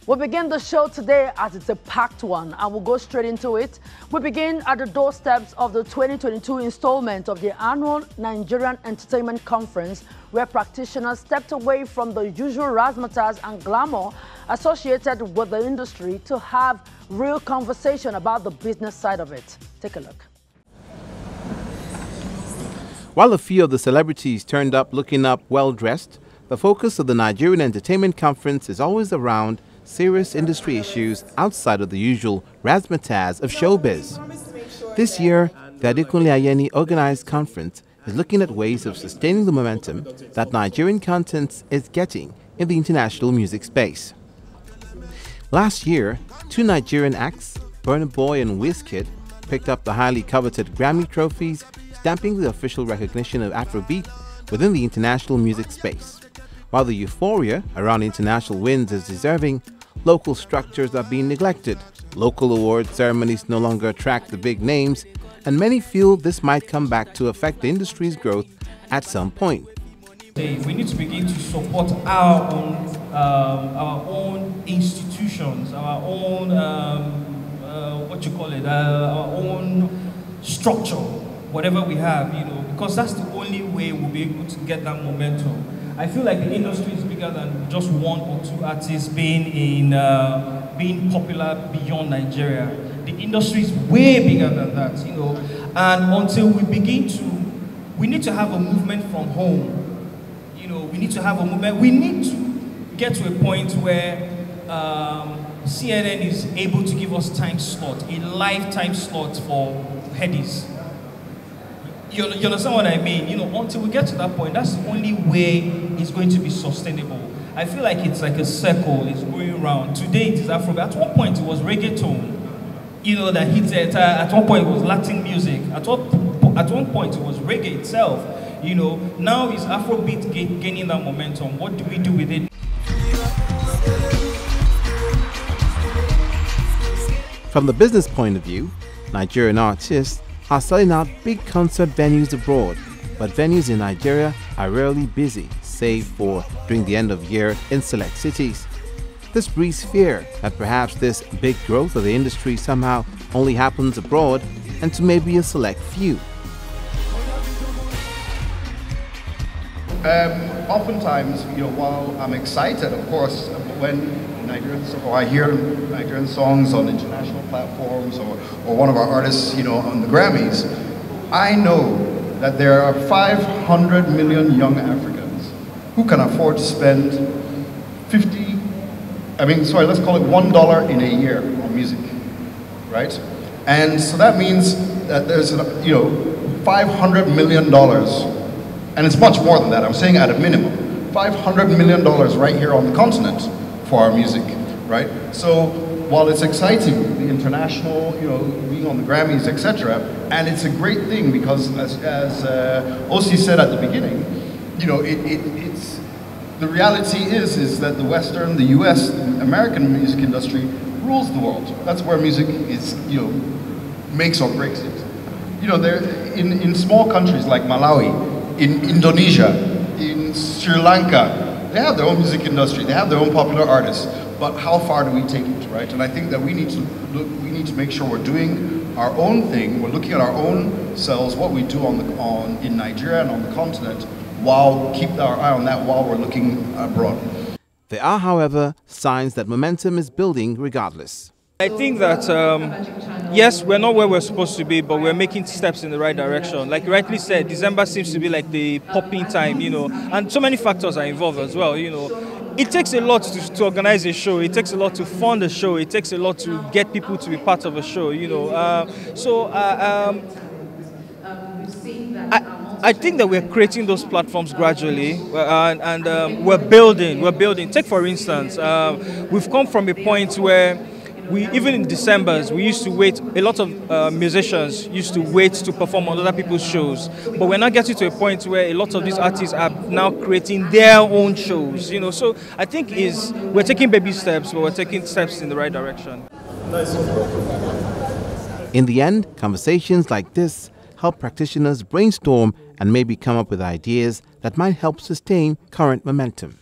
We'll begin the show today as it's a packed one, and we'll go straight into it. We begin at the doorsteps of the 2022 installment of the annual Nigerian Entertainment Conference, where practitioners stepped away from the usual razzmatazz and glamour associated with the industry to have real conversation about the business side of it. Take a look. While a few of the celebrities turned up looking well-dressed, the focus of the Nigerian Entertainment Conference is always around serious industry issues outside of the usual razzmatazz of showbiz. This year, the Adekunle Ayeni organized conference is looking at ways of sustaining the momentum that Nigerian content is getting in the international music space. Last year, two Nigerian acts, Burna Boy and Wizkid, picked up the highly coveted Grammy trophies, stamping the official recognition of Afrobeat within the international music space. While the euphoria around international wins is deserving, local structures are being neglected. Local award ceremonies no longer attract the big names, and many feel this might come back to affect the industry's growth at some point. We need to begin to support our own institutions, our own our own structure, whatever we have, because that's the only way we'll be able to get that momentum. I feel like the industry is bigger than just one or two artists being popular beyond Nigeria. The industry is way bigger than that, And until we need to have a movement from home. We need to have a movement. We need to get to a point where CNN is able to give us time slot, a lifetime slot for headies. You understand what I mean? Until we get to that point, that's the only way it's going to be sustainable. I feel like it's like a circle, it's going around. Today it is Afrobeat. At one point it was reggaeton, that hit it. At one point it was Latin music. At one point it was reggae itself. Now it's Afrobeat gaining that momentum. What do we do with it? From the business point of view, Nigerian artists are selling out big concert venues abroad, but venues in Nigeria are rarely busy, save for during the end of year in select cities. This breeds fear that perhaps this big growth of the industry somehow only happens abroad and to maybe a select few. Oftentimes, while I'm excited, of course, when I hear Nigerian songs on international platforms or one of our artists, on the Grammys, I know that there are 500 million young Africans who can afford to spend let's call it $1 in a year on music, right? And so that means that there's, $500 million, and it's much more than that, I'm saying at a minimum, $500 million right here on the continent for our music, right? So while it's exciting, the international, being on the Grammys, etc., and it's a great thing because as Osi said at the beginning, it's the reality is that the Western, the US, the American music industry rules the world. That's where music is, makes or breaks it. There in small countries like Malawi, in Indonesia, in Sri Lanka, they have their own music industry, they have their own popular artists, but how far do we take it, right? And I think that we need to make sure we're doing our own thing, we're looking at our own selves, what we do in Nigeria and on the continent, while keep our eye on that while we're looking abroad. There are, however, signs that momentum is building regardless. I think that, yes, we're not where we're supposed to be, but we're making steps in the right direction. Like you rightly said, December seems to be like the popping time, and so many factors are involved as well, It takes a lot to organize a show. It takes a lot to fund a show. It takes a lot to get people to be part of a show, I think that we're creating those platforms gradually, and we're building. Take for instance, we've come from a point where even in Decembers, we used to wait, a lot of musicians used to wait to perform on other people's shows. But we're now getting to a point where a lot of these artists are now creating their own shows, So I think we're taking baby steps, but we're taking steps in the right direction. In the end, conversations like this help practitioners brainstorm and maybe come up with ideas that might help sustain current momentum.